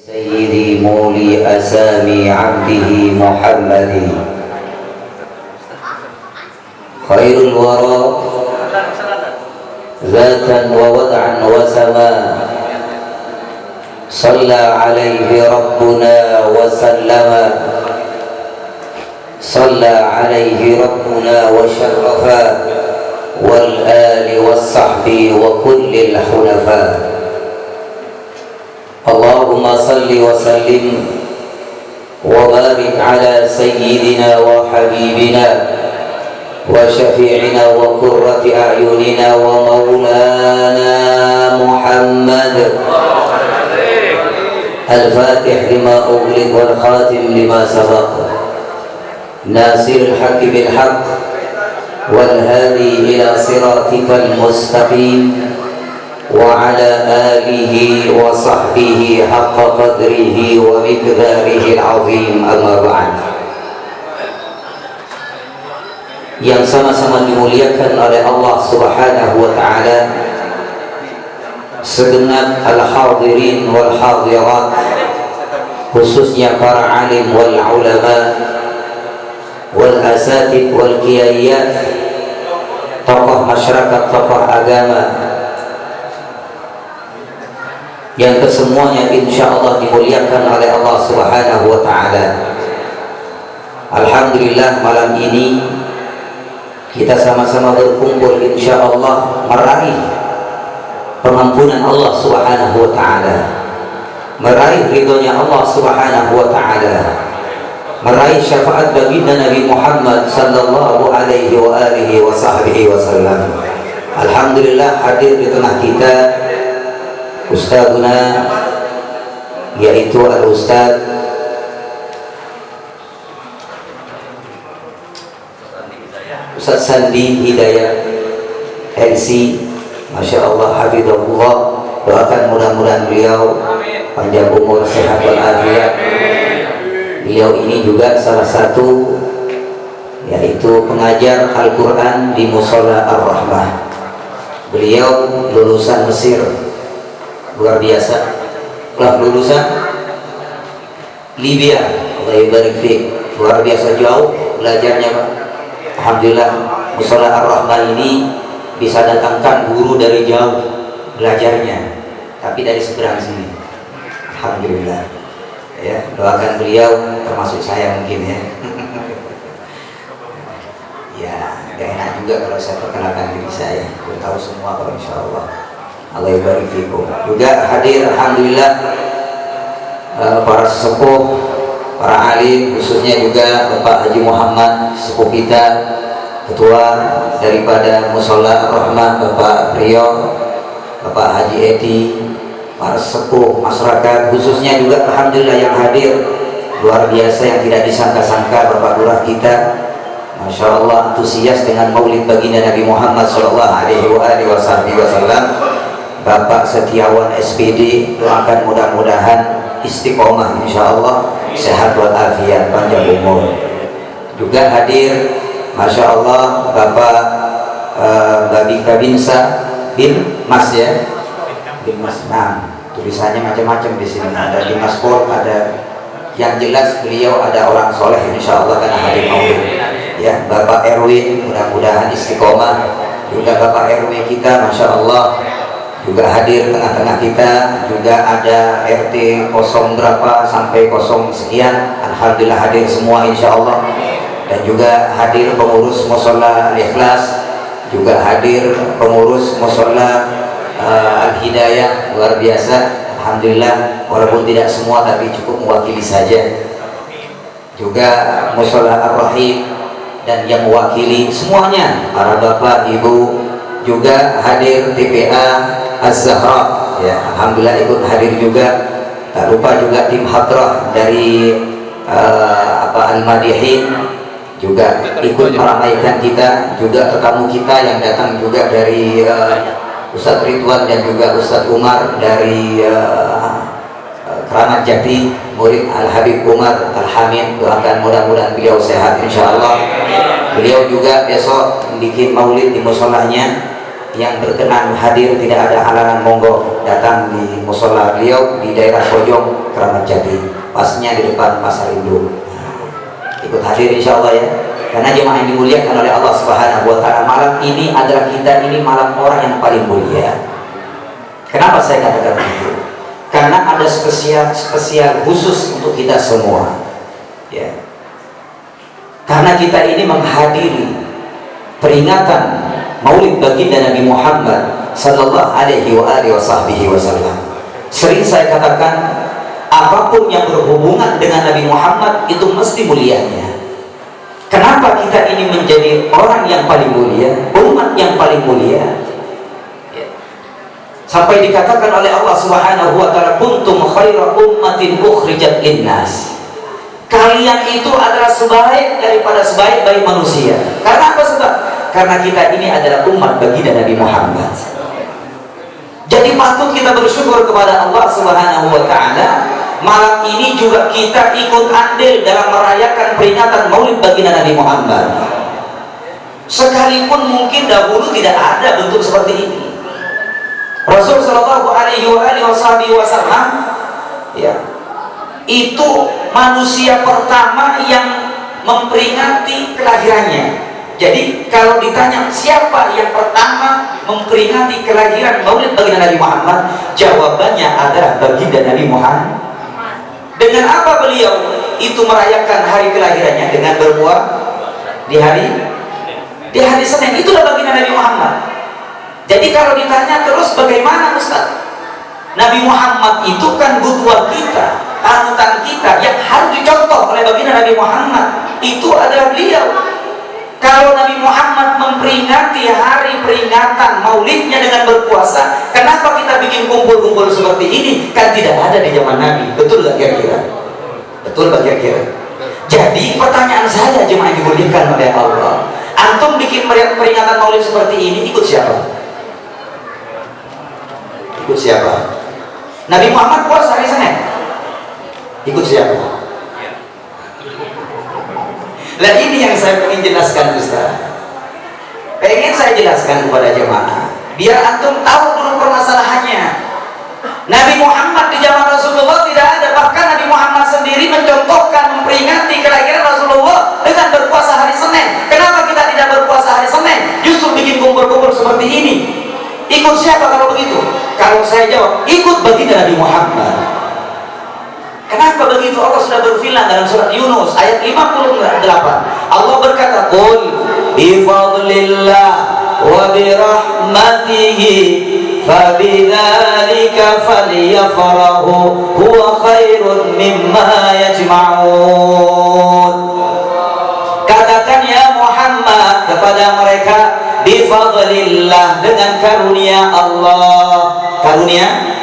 سيدي مولي أسامي عبده محمد خير الورى ذاتا ووضعا وسما صلى عليه ربنا وسلم صلى عليه ربنا وشرفا والآل والصحب وكل الحلفاء اللهم صل وسلم وبارك على سيدنا وحبيبنا وشفيعنا وقرة أعيننا ومولانا محمد الفاتح لما أغلق والخاتم لما سبق ناصر الحق بالحق والهادي إلى صراطك المستقيم وعلى آله وصحبه حق قدره ومقداره العظيم أما بعد. Yang sama-sama dimuliakan oleh Allah Subhanahu wa taala, segenap al-hadirin wal hadirat, khususnya para alim wal ulama wal asatid wal qiyayat, tokoh masyarakat, tokoh agama, yang kesemuanya insyaallah dimuliakan oleh Allah Subhanahu wa taala. Alhamdulillah, malam ini kita sama-sama berkumpul insyaallah meraih pengampunan Allah Subhanahu wa taala, meraih ridhonya Allah Subhanahu wa taala, meraih syafaat baginda Nabi Muhammad sallallahu alaihi wa alihi wa sahbihi wasallam. Alhamdulillah, hadir di tengah kita Ustadzuna, yaitu Al-Ustadz Ustadz Sandi Hidayat MC, Masya Allah, hafidhahullah. Doakan mudah-mudahan beliau panjang umur, sehat walafiat. Beliau ini juga salah satu yaitu pengajar Al-Quran di Mushola Ar-Rahmah. Beliau lulusan Mesir, luar biasa. Lulusan Libya, Allah yubarik fiik, luar biasa jauh belajarnya Pak. Alhamdulillah, Mushola Ar-Rahmah ini bisa datangkan guru dari jauh belajarnya, tapi dari seberang sini. Alhamdulillah ya, doakan beliau, termasuk saya mungkin ya. Ya, gak enak juga kalau saya perkenalkan diri saya, aku tahu semua kalau insyaallah. Allah yubarik fikum. Juga hadir alhamdulillah para sesepuh, para alim, khususnya juga Bapak Haji Muhammad, sepuh kita, ketua daripada Mushola Ar-Rahmah, Bapak Priyo, Bapak Haji Edi, para sepuh masyarakat, khususnya juga alhamdulillah yang hadir luar biasa, yang tidak disangka-sangka Bapak Lurah kita, Masya Allah, antusias dengan maulid baginda Nabi Muhammad sallallahu alaihi wasallam. Bapak Setiawan SPD, doakan mudah-mudahan istiqomah insyaallah, sehat walafiat, panjang umur. Juga hadir Masya Allah Bapak Babi Kabinsa bin Mas ya, bin Mas. Nah, tulisannya macam-macam di sini, ada di Mas Pol, ada yang jelas beliau ada orang soleh insyaallah karena hadir maulid ya. Bapak Erwin, mudah-mudahan istiqomah. Juga Bapak RW kita Masya Allah juga hadir tengah-tengah kita. Juga ada RT 0 berapa sampai 0 sekian, alhamdulillah hadir semua insyaallah. Dan juga hadir pengurus Mushola Al-Ikhlas, juga hadir pengurus Mushola Al-Hidayah, luar biasa alhamdulillah, walaupun tidak semua tapi cukup mewakili saja. Juga Mushola Ar-Rahim dan yang mewakili semuanya, para bapak ibu. Juga hadir TPA Az-Zahra ya, alhamdulillah ikut hadir juga. Tak lupa juga tim hadrah dari Al-Madihin juga ikut meramaikan kita. Juga tetamu kita yang datang juga dari Ustadz Ridwan dan juga Ustadz Umar dari Keramat Jati, murid Al-Habib Umar Al-Hamid. Doakan mudah-mudahan beliau sehat insyaallah. Beliau juga besok bikin maulid di musholahnya, yang berkenan hadir tidak ada halangan, monggo datang di mushola beliau di daerah Pojong Keramat pasnya di depan Pasar Induk. Ikut hadir insya Allah ya, karena jemaah yang dimuliakan oleh Allah Subhanahu wa Ta'ala, malam ini adalah kita ini malam orang yang paling mulia. Kenapa saya katakan begitu? Karena ada spesial khusus untuk kita semua ya. Karena kita ini menghadiri peringatan Maulid Baginda Nabi Muhammad sallallahu alaihi wasallam. Sering saya katakan, apapun yang berhubungan dengan Nabi Muhammad itu mesti mulianya. Kenapa kita ini menjadi orang yang paling mulia, umat yang paling mulia? Sampai dikatakan oleh Allah Subhanahu wa Ta'ala, kuntum khaira ummatin ukhrijat linnas. Kalian itu adalah sebaik daripada sebaik-baik manusia. Karena apa sebab? Karena kita ini adalah umat baginda Nabi Muhammad. Jadi patut kita bersyukur kepada Allah Subhanahu wa Ta'ala. Malam ini juga kita ikut andil dalam merayakan peringatan Maulid baginda Nabi Muhammad. Sekalipun mungkin dahulu tidak ada bentuk seperti ini. Rasul sallallahu alaihi wasallam ya, itu manusia pertama yang memperingati kelahirannya. Jadi kalau ditanya siapa yang pertama memperingati kelahiran Maulid baginda Nabi Muhammad, jawabannya adalah baginda Nabi Muhammad. Dengan apa beliau itu merayakan hari kelahirannya? Dengan berbuah di hari Senin. Itulah baginda Nabi Muhammad. Jadi kalau ditanya terus bagaimana Ustaz? Nabi Muhammad itu kan qudwah kita, panutan kita yang harus dicontoh oleh baginda Nabi Muhammad. Itu adalah beliau. Kalau Nabi Muhammad memperingati hari peringatan Maulidnya dengan berpuasa, kenapa kita bikin kumpul-kumpul seperti ini? Kan tidak ada di zaman Nabi. Betul gak kira-kira? Betul gak kira-kira? Jadi pertanyaan saya, jemaah yang dimuliakan oleh Allah, antum bikin peringatan Maulid seperti ini, ikut siapa? Ikut siapa? Nabi Muhammad puasa hari Senin, ikut siapa? Nah ini yang saya ingin jelaskan Ustaz. Pengen saya jelaskan kepada jemaah, biar antum tahu dulu permasalahannya. Nabi Muhammad di zaman Rasulullah tidak ada, bahkan Nabi Muhammad sendiri mencontohkan memperingati kelahiran Rasulullah dengan berpuasa hari Senin. Kenapa kita tidak berpuasa hari Senin? Justru bikin kumpul-kumpul seperti ini. Ikut siapa kalau begitu? Kalau saya jawab, ikut baginda Nabi Muhammad. Kenapa begitu? Allah sudah berfirman dalam surat Yunus ayat 58. Allah berkata, "Qul bi fadlillah wa bi rahmatihi fabidzalika falyafrahu huwa khairun mimma yajma'un." Katakan ya Muhammad kepada mereka, bi fadlillah, dengan karunia Allah. Karunia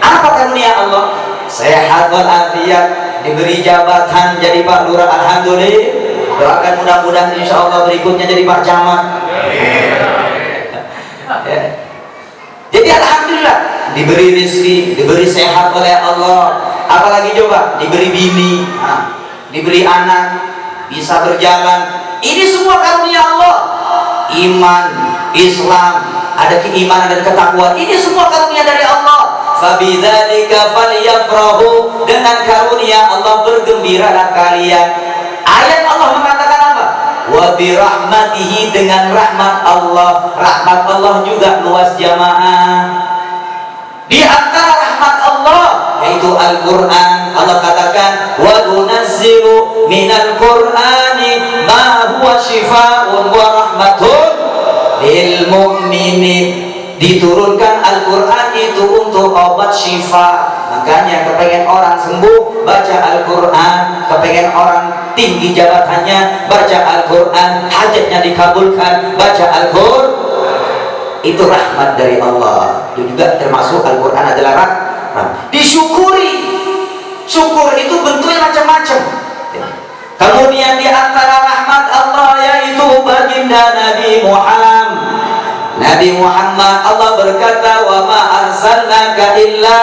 apa? Karunia Allah sehat walafiat, diberi jabatan jadi Pak Lurah, alhamdulillah. Doakan mudah-mudahan insya Allah berikutnya jadi Pak Camat ya. Jadi alhamdulillah diberi rezeki, diberi sehat oleh Allah. Apalagi coba diberi bini, diberi anak, bisa berjalan. Ini semua karunia Allah. Iman, Islam, ada keimanan dan ketakwaan, ini semua karunia dari Allah. Fabidzalika falyafrahu, dengan karunia Allah bergembiralah kalian. Ayat Allah mengatakan apa? Wa birahmatihi, dengan rahmat Allah. Rahmat Allah juga luas jamaah. Di antara rahmat Allah yaitu Al-Qur'an. Allah katakan, wa nunazzilu minal Qur'ani ma huwa shifaa'un wa rahmatun lil mu'minin. Diturunkan Al-Quran itu untuk obat syifa. Makanya kepengen orang sembuh, baca Al-Quran. Kepengen orang tinggi jabatannya, baca Al-Quran. Hajatnya dikabulkan, baca Al-Quran. Itu rahmat dari Allah. Itu juga termasuk Al-Quran adalah rahmat. Disyukuri. Syukur itu bentuknya macam-macam. Kemudian di antara rahmat Allah yaitu baginda Nabi Muhammad. Nabi Muhammad, Allah berkata, wa ma arsalnaka illa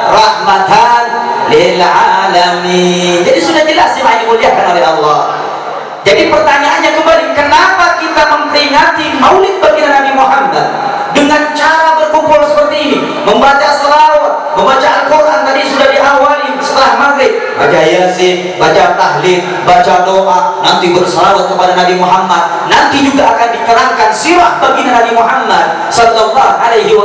rahmatan lil alamin. Jadi sudah jelas yang dimuliakan oleh Allah. Jadi pertanyaannya kembali, kenapa kita memperingati Maulid baginda Nabi Muhammad dengan cara berkumpul seperti ini, membaca selawat, membaca Al-Quran? Tadi sudah diawali setelah maghrib baca Yasin, baca tahlil, baca doa, nanti bersalawat kepada Nabi Muhammad. Nanti juga akan diterangkan sirah baginda Nabi Muhammad sallallahu alaihi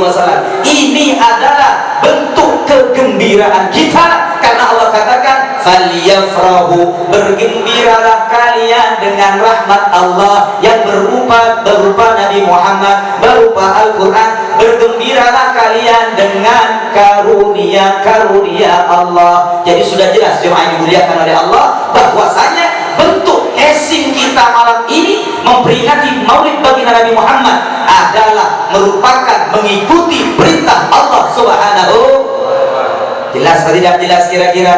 wasallam. Ini adalah bentuk kegembiraan kita, karena Allah katakan falyafrahu, bergembiralah kalian dengan rahmat Allah yang berupa Nabi Muhammad, berupa Al-Quran. Bergembiralah kalian dengan karunia Allah. Jadi sudah jelas jemaah yang dimuliakan oleh Allah, bahwasanya bentuk casing kita malam ini memperingati Maulid baginda Nabi Muhammad adalah merupakan mengikuti perintah Allah Subhanahu. Jelas atau tidak jelas kira-kira?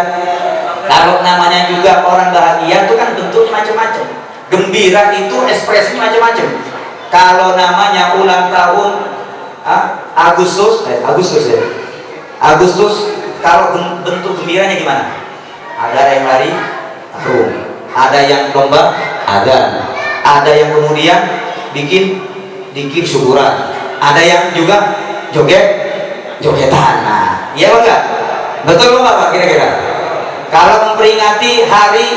Kalau namanya juga orang bahagia itu kan bentuknya macam-macam. Gembira itu ekspresinya macam-macam. Kalau namanya ulang tahun Agustus ya. Agustus, kalau bentuk gembiranya gimana? Ada yang lari tahun, ada yang lomba, ada yang kemudian bikin syukuran, ada yang juga jogetan. Nah, iya enggak? Betul Pak kira-kira? Kalau memperingati hari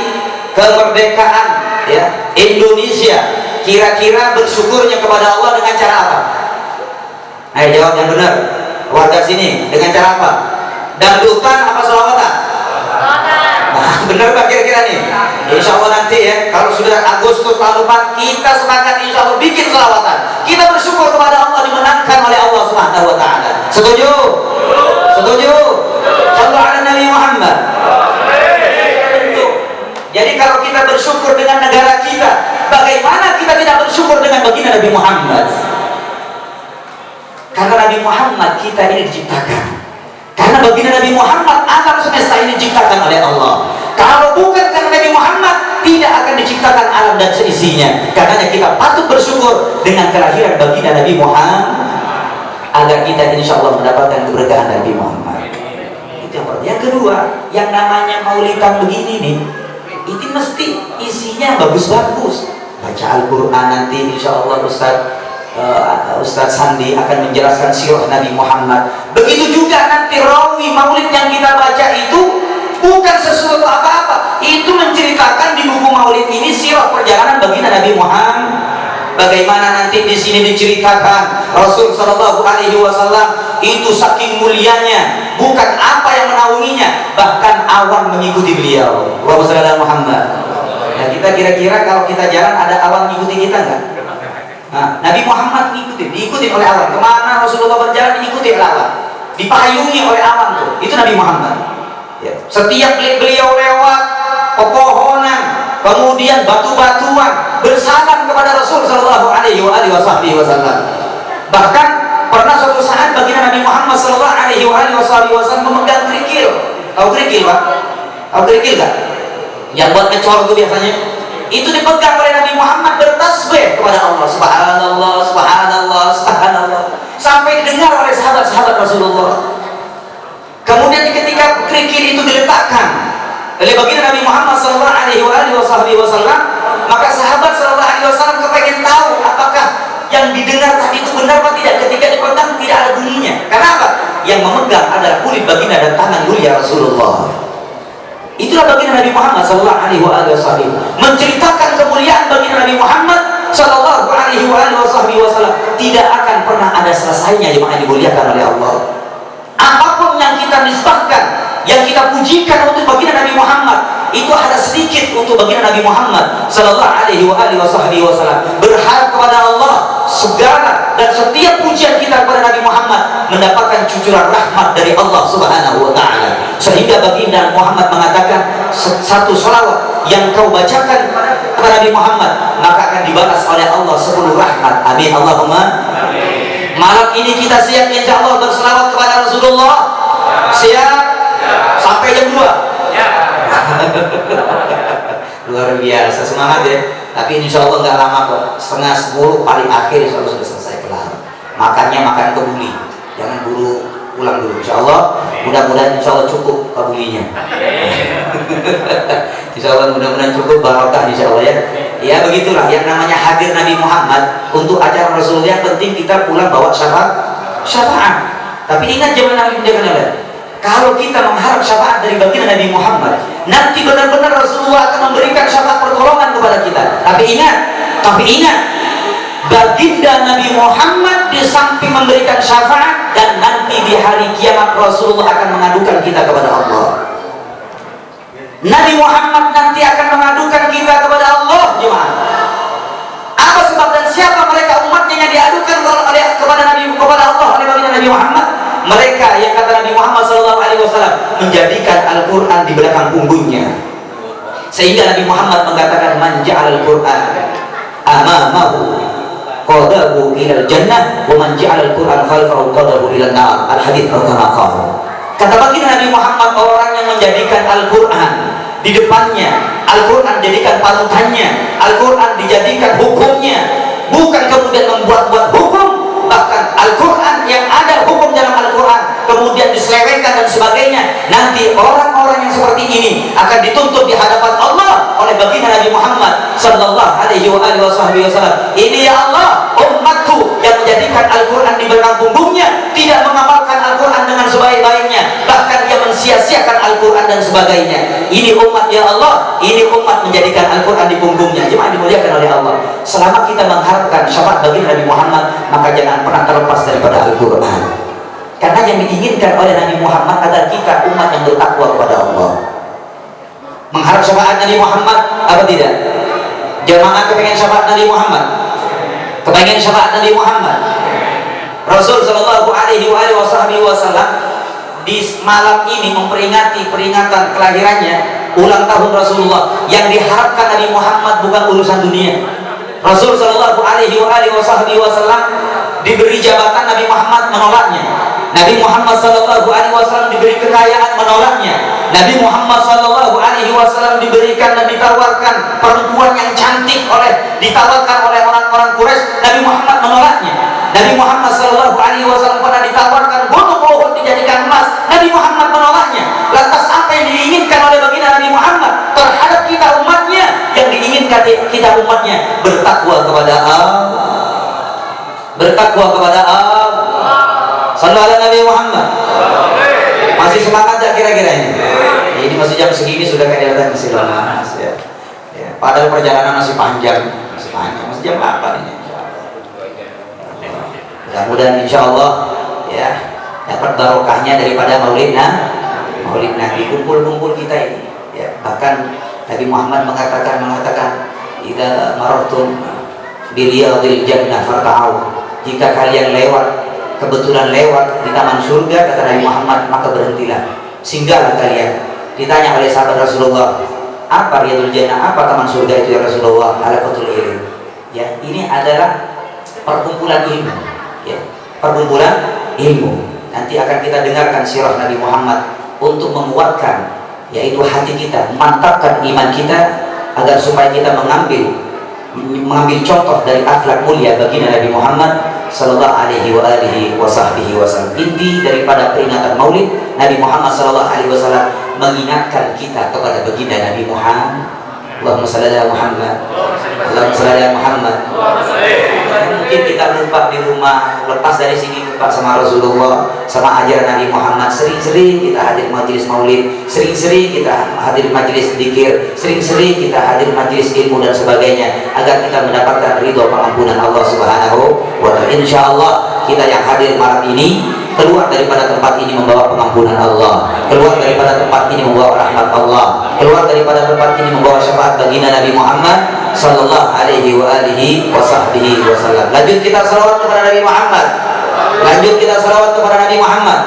kemerdekaan ya Indonesia, kira-kira bersyukurnya kepada Allah dengan cara apa? Ayo jawab yang benar. Warga sini dengan cara apa? Dangdutan apa selawatan? Nah, benar Pak kira-kira nih? Insya Allah nanti ya, kalau sudah Agustus tahun depan kita sepakat insya Allah bikin selawatan. Kita bersyukur kepada Allah dimenangkan oleh Allah Subhanahu wa taala. Setuju? Setuju? Sallu ala Nabi Muhammad. Jadi kalau kita bersyukur dengan negara kita, bagaimana kita tidak bersyukur dengan baginda Nabi Muhammad? Karena Nabi Muhammad kita ini diciptakan. Karena baginda Nabi Muhammad alam semesta ini diciptakan oleh Allah. Kalau bukan karena Nabi Muhammad, tidak akan diciptakan alam dan seisinya. Karenanya kita patut bersyukur dengan kelahiran baginda Nabi Muhammad, agar kita insya Allah mendapatkan keberkahan Nabi Muhammad. Itu yang pertama. Yang kedua, yang namanya maulidan begini nih, itu mesti isinya bagus-bagus. Baca Al-Quran nanti insya Allah Ustadz Sandi akan menjelaskan sirah Nabi Muhammad. Begitu juga nanti rawi maulid yang kita baca itu bukan sesuatu apa-apa, itu menceritakan di buku maulid ini sirah perjalanan baginda Nabi Muhammad. Bagaimana nanti di sini diceritakan Rasul Shallallahu Alaihi Wasallam itu saking mulianya, bukan apa yang menaunginya, bahkan awan mengikuti beliau. Allahumma shalli ala Muhammad. Nah, kita kira-kira kalau kita jalan ada awan mengikuti kita nggak? Nah, Nabi Muhammad diikuti oleh awan. Kemana Rasulullah berjalan diikuti oleh awan, dipayungi oleh awan tuh. Itu Nabi Muhammad. Ya. Setiap beliau lewat pepohonan, kemudian batu-batuan, bersalam kepada Rasul Sallallahu Alaihi Wasallam. Bahkan pernah suatu saat baginda Nabi Muhammad Sallallahu Alaihi Wasallam memegang kerikil. Tahu kerikil Pak? Tahu kerikil nggak? Yang buat ngecor itu biasanya. Itu dipegang oleh Nabi Muhammad bertasbih kepada Allah, subhanallah, subhanallah, subhanallah, sampai didengar oleh sahabat-sahabat Rasulullah. Kemudian ketika kerikil itu diletakkan oleh baginda Nabi Muhammad sallallahu alaihi wasallam, maka sahabat sallallahu alaihi wasallam kepengen tahu apakah yang didengar tadi itu benar atau tidak. Ketika dipegang tidak ada bunyinya. Kenapa? Yang memegang adalah kulit baginda dan tangan mulia Rasulullah. Itulah baginda Nabi Muhammad sallallahu alaihi wasallam, menceritakan kemuliaan baginda Nabi Muhammad sallallahu alaihi wasallam. Tidak akan pernah ada selesainya jemaah dimuliakan oleh Allah. Apapun yang kita nisbahkan, yang kita pujikan untuk baginda Nabi Muhammad, itu ada sedikit untuk baginda Nabi Muhammad sallallahu alaihi wasallam. Berharap kepada Allah segala dan setiap pujian kita kepada Nabi Muhammad mendapatkan cucuran rahmat dari Allah Subhanahu wa taala. Sehingga baginda Muhammad mengatakan, satu salawat yang kau bacakan kepada Nabi Muhammad maka akan dibalas oleh Allah 10 rahmat. Amin Allahumma amin. Malam ini kita siap insya Allah berselawat kepada Rasulullah. Siap? Sampai jam 2 luar biasa, semangat ya. Tapi insya Allah nggak lama kok, setengah 10 paling akhir insya Allah sudah selesai kelar. Makannya makan kebuli, jangan buru pulang dulu. Insya Allah mudah-mudahan insya Allah cukup kebulinya. Insya Allah mudah-mudahan cukup barokah insya Allah ya. Ya begitulah yang namanya hadir Nabi Muhammad untuk acara Rasulullah. Yang penting kita pulang bawa syafaat. Tapi ingat jangan kalau kita mengharap syafaat dari baginda Nabi Muhammad, nanti benar-benar Rasulullah akan memberikan syafaat pertolongan kepada kita. Tapi ingat, baginda Nabi Muhammad di samping memberikan syafaat, dan nanti di hari kiamat Rasulullah akan mengadukan kita kepada Allah. Nabi Muhammad nanti akan mengadukan kita kepada Allah, jemaah. Apa sebab dan siapa mereka umatnya yang diadukan kepada Allah oleh baginda Nabi Muhammad? Mereka yang kata Nabi Muhammad SAW menjadikan Al-Quran di belakang punggungnya, sehingga Nabi Muhammad mengatakan, man ja'al Al-Quran amamahu qadahu ilal jannah wa man ja'al Al-Quran khalfahu qadahu ilal nar. Al-hadits al-kama. Kata baginda Nabi Muhammad, orang yang menjadikan Al-Quran di depannya, Al-Quran dijadikan panutannya, Al-Quran dijadikan hukumnya, bukan kemudian membuat-buat hukum, bahkan Al-Quran yang ada hukum dalam Al-Quran kemudian diselewengkan dan sebagainya. Nanti orang-orang yang seperti ini akan dituntut di hadapan Allah oleh baginda Nabi Muhammad sallallahu alaihi wasallam. Ini ya Allah, umatku yang menjadikan Al-Quran di belakang punggungnya, tidak mengamalkan Al-Quran dengan sebaik-baiknya, bahkan dia mensia-siakan Al-Quran dan sebagainya. Ini umat ya Allah, ini umat menjadikan Al-Quran di punggungnya. Jemaah dimuliakan oleh Allah, selama kita mengharapkan syafaat baginda Nabi Muhammad, maka jangan pernah terlepas daripada Al-Quran. Karena yang diinginkan oleh Nabi Muhammad agar kita umat yang bertakwa kepada Allah. Mengharap syafaat Nabi Muhammad, apa tidak? Jamaah kepengen syafaat Nabi Muhammad? Kepengen syafaat Nabi Muhammad? Rasul sallallahu alaihi wasallam di malam ini memperingati peringatan kelahirannya, ulang tahun Rasulullah. Yang diharapkan Nabi Muhammad bukan urusan dunia. Rasul sallallahu alaihi wasallam diberi jabatan, Nabi Muhammad menolaknya. Nabi Muhammad sallallahu alaihi wasallam diberi kekayaan, menolaknya. Nabi Muhammad sallallahu alaihi wasallam diberikan dan ditawarkan perempuan yang cantik ditawarkan oleh orang-orang Quraisy, Nabi Muhammad menolaknya. Nabi Muhammad sallallahu alaihi wasallam pernah ditawarkan gunung Uhud dijadikan emas, Nabi Muhammad menolaknya. Lantas apa yang diinginkan oleh baginda Nabi Muhammad terhadap kita umatnya? Yang diinginkan kita umatnya bertakwa kepada Allah, bertakwa kepada Allah. Sallallahu alaihi Nabi Muhammad. Masih semangat tak kira-kira ini? Ini masih jam segini sudah kelihatan masih lama, ya. Padahal perjalanan masih panjang, masih jam 8 ini. Mudah-mudahan insya Allah ya dapat barokahnya daripada maulid Nabi, kumpul-kumpul kita ini. Ya, bahkan Nabi Muhammad mengatakan idza marartum bi riyadil jannah farta'u, jika kalian kebetulan lewat di taman surga, kata Nabi Muhammad, maka berhentilah, singgahlah kalian. Ditanya oleh sahabat Rasulullah, apa riyadul jannah, apa taman surga itu ya Rasulullah? Alaqatul ilm. Ya, ini adalah perkumpulan ilmu, ya, perkumpulan ilmu. Nanti akan kita dengarkan sirah Nabi Muhammad untuk menguatkan, yaitu hati kita, mantapkan iman kita, agar supaya kita mengambil contoh dari akhlak mulia baginda Nabi Muhammad sallallahu alaihi wasallam. Inti daripada peringatan Maulid Nabi Muhammad sallallahu alaihi wasallam mengingatkan kita kepada baginda Nabi Muhammad. Allahumma shalli ala Muhammad, Allahumma shalli ala Muhammad. Mungkin kita lupa di rumah, lepas dari sini lupa sama Rasulullah, sama ajaran Nabi Muhammad. Sering-sering kita hadir majelis Maulid, sering-sering kita hadir majelis dzikir, sering-sering kita hadir majelis ilmu dan sebagainya, agar kita mendapatkan ridho pengampunan Allah Subhanahu wa ta'ala. Insyaallah kita yang hadir malam ini keluar daripada tempat ini membawa pengampunan Allah, keluar daripada tempat ini membawa rahmat Allah, keluar daripada tempat ini membawa syafaat baginda Nabi Muhammad sallallahu alaihi wasallam. Lanjut kita salawat kepada Nabi Muhammad. Lanjut kita salawat kepada Nabi Muhammad.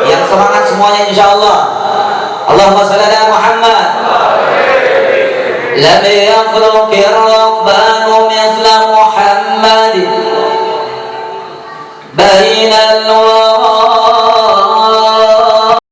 Yang semangat semuanya insyaallah. Allahumma shalli ala Muhammad. Lam yakhluqir rabbana